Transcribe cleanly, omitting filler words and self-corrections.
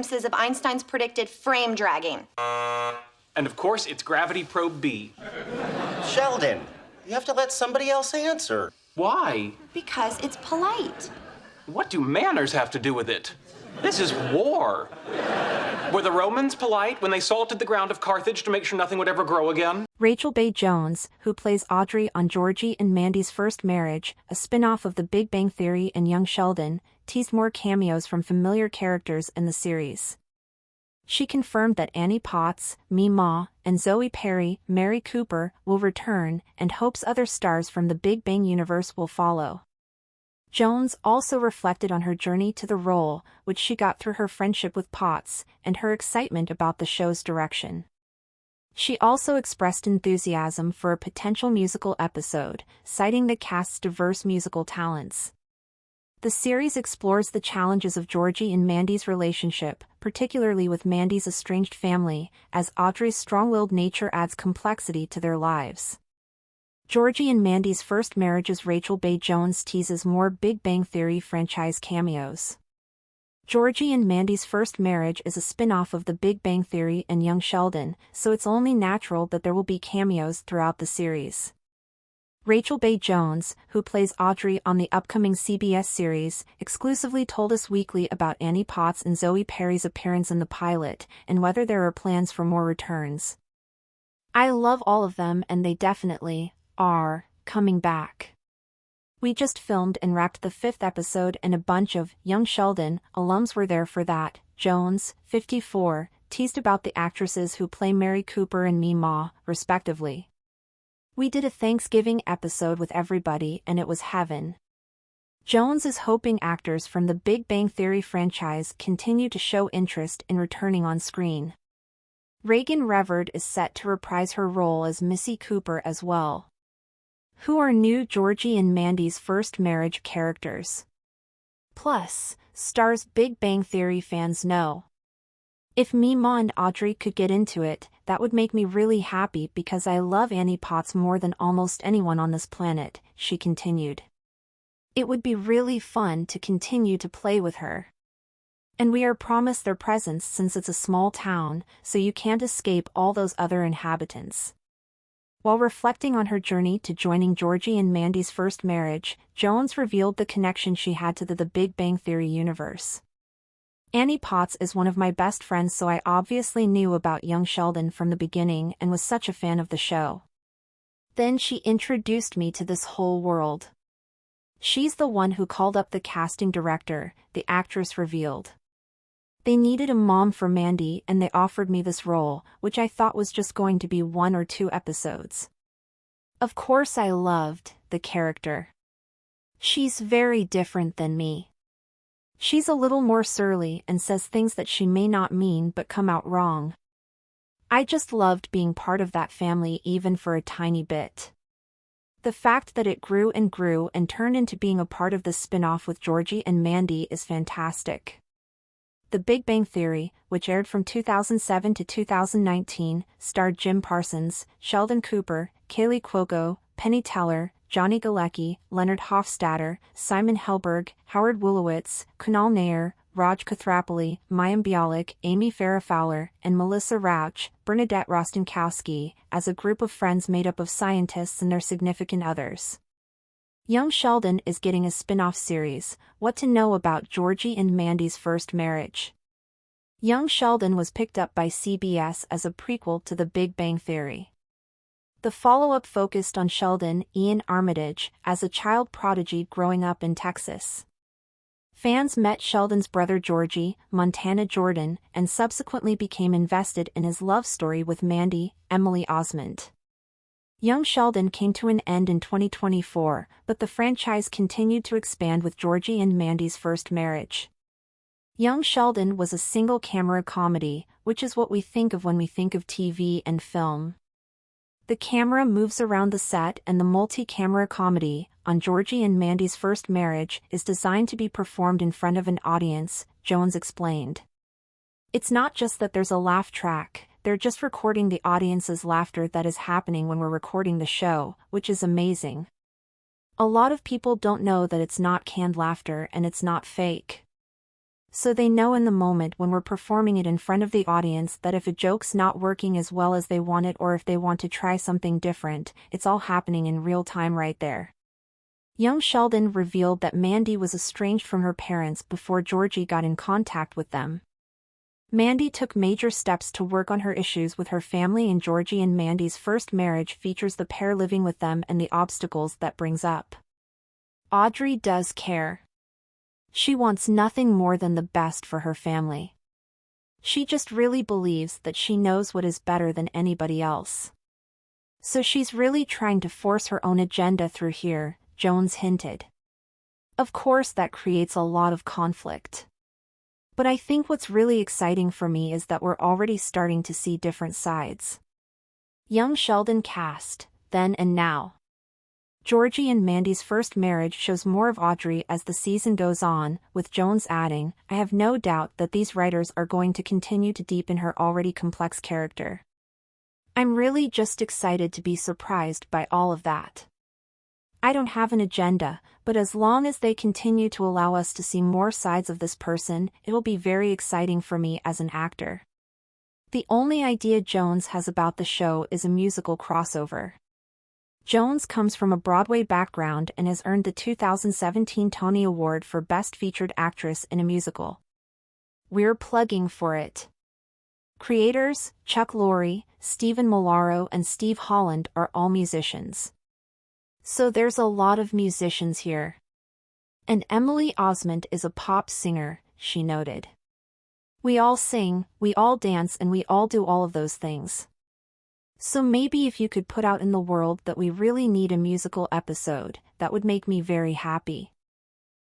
of Einstein's predicted frame dragging. And of course, it's Gravity Probe B. Sheldon, you have to let somebody else answer. Why? Because it's polite. What do manners have to do with it? This is war. Were the Romans polite when they salted the ground of Carthage to make sure nothing would ever grow again? Rachel Bay Jones, who plays Audrey on Georgie and Mandy's First Marriage, a spin-off of The Big Bang Theory and Young Sheldon, teased more cameos from familiar characters in the series. She confirmed that Annie Potts, Meemaw, and Zoe Perry, Mary Cooper, will return, and hopes other stars from the Big Bang universe will follow. Jones also reflected on her journey to the role, which she got through her friendship with Potts, and her excitement about the show's direction. She also expressed enthusiasm for a potential musical episode, citing the cast's diverse musical talents. The series explores the challenges of Georgie and Mandy's relationship, particularly with Mandy's estranged family, as Audrey's strong-willed nature adds complexity to their lives. Georgie and Mandy's First Marriage's Rachel Bay Jones teases more Big Bang Theory franchise cameos. Georgie and Mandy's First Marriage is a spin-off of The Big Bang Theory and Young Sheldon, so it's only natural that there will be cameos throughout the series. Rachel Bay Jones, who plays Audrey on the upcoming CBS series, exclusively told Us Weekly about Annie Potts and Zoe Perry's appearance in the pilot, and whether there are plans for more returns. "I love all of them and they definitely are coming back. We just filmed and wrapped the 5th episode and a bunch of Young Sheldon alums were there for that," Jones, 54, teased about the actresses who play Mary Cooper and Meemaw, respectively. "We did a Thanksgiving episode with everybody and it was heaven." Jones is hoping actors from the Big Bang Theory franchise continue to show interest in returning on screen. Reagan Reverd is set to reprise her role as Missy Cooper as well. Who are new Georgie and Mandy's First Marriage characters? Plus, stars Big Bang Theory fans know. "If Meemaw and Audrey could get into it, that would make me really happy because I love Annie Potts more than almost anyone on this planet," she continued. "It would be really fun to continue to play with her. And we are promised their presence since it's a small town, so you can't escape all those other inhabitants." While reflecting on her journey to joining Georgie and Mandy's First Marriage, Jones revealed the connection she had to the Big Bang Theory universe. "Annie Potts is one of my best friends, so I obviously knew about Young Sheldon from the beginning and was such a fan of the show. Then she introduced me to this whole world. She's the one who called up the casting director," the actress revealed. "They needed a mom for Mandy and they offered me this role, which I thought was just going to be 1 or 2 episodes. Of course I loved the character. She's very different than me. She's a little more surly and says things that she may not mean but come out wrong. I just loved being part of that family even for a tiny bit. The fact that it grew and turned into being a part of the spin-off with Georgie and Mandy is fantastic." The Big Bang Theory, which aired from 2007 to 2019, starred Jim Parsons, Sheldon Cooper, Kaylee Cuoco, Penny Teller, Johnny Galecki, Leonard Hofstadter, Simon Helberg, Howard Wolowitz, Kunal Nair, Raj Kathrapali, Mayim Bialik, Amy Farrah Fowler, and Melissa Rauch, Bernadette Rostenkowski, as a group of friends made up of scientists and their significant others. Young Sheldon is getting a spin-off series, What to Know About Georgie and Mandy's First Marriage. Young Sheldon was picked up by CBS as a prequel to The Big Bang Theory. The follow-up focused on Sheldon Ian Armitage as a child prodigy growing up in Texas. Fans met Sheldon's brother Georgie, Montana Jordan, and subsequently became invested in his love story with Mandy, Emily Osment. Young Sheldon came to an end in 2024, but the franchise continued to expand with Georgie and Mandy's First Marriage. Young Sheldon was a single-camera comedy, which is what we think of when we think of TV and film. The camera moves around the set, and the multi-camera comedy, on Georgie and Mandy's First Marriage, is designed to be performed in front of an audience, Jones explained. "It's not just that there's a laugh track. They're just recording the audience's laughter that is happening when we're recording the show, which is amazing. A lot of people don't know that it's not canned laughter and it's not fake. So they know in the moment when we're performing it in front of the audience that if a joke's not working as well as they want it or if they want to try something different, it's all happening in real time right there. Young Sheldon revealed that Mandy was estranged from her parents before Georgie got in contact with them. Mandy took major steps to work on her issues with her family, and Georgie and Mandy's first marriage features the pair living with them and the obstacles that brings up. Audrey does care. She wants nothing more than the best for her family. She just really believes that she knows what is better than anybody else. So she's really trying to force her own agenda through here, Jones hinted. Of course that creates a lot of conflict. But I think what's really exciting for me is that we're already starting to see different sides. Young Sheldon cast, then and now. Georgie and Mandy's first marriage shows more of Audrey as the season goes on, with Jones adding, "I have no doubt that these writers are going to continue to deepen her already complex character. I'm really just excited to be surprised by all of that. I don't have an agenda, but as long as they continue to allow us to see more sides of this person, it will be very exciting for me as an actor." The only idea Jones has about the show is a musical crossover. Jones comes from a Broadway background and has earned the 2017 Tony Award for Best Featured Actress in a Musical. We're plugging for it. Creators, Chuck Lorre, Stephen Molaro and Steve Holland are all musicians. So there's a lot of musicians here. And Emily Osment is a pop singer, she noted. We all sing, we all dance, and we all do all of those things. So maybe if you could put out in the world that we really need a musical episode, that would make me very happy.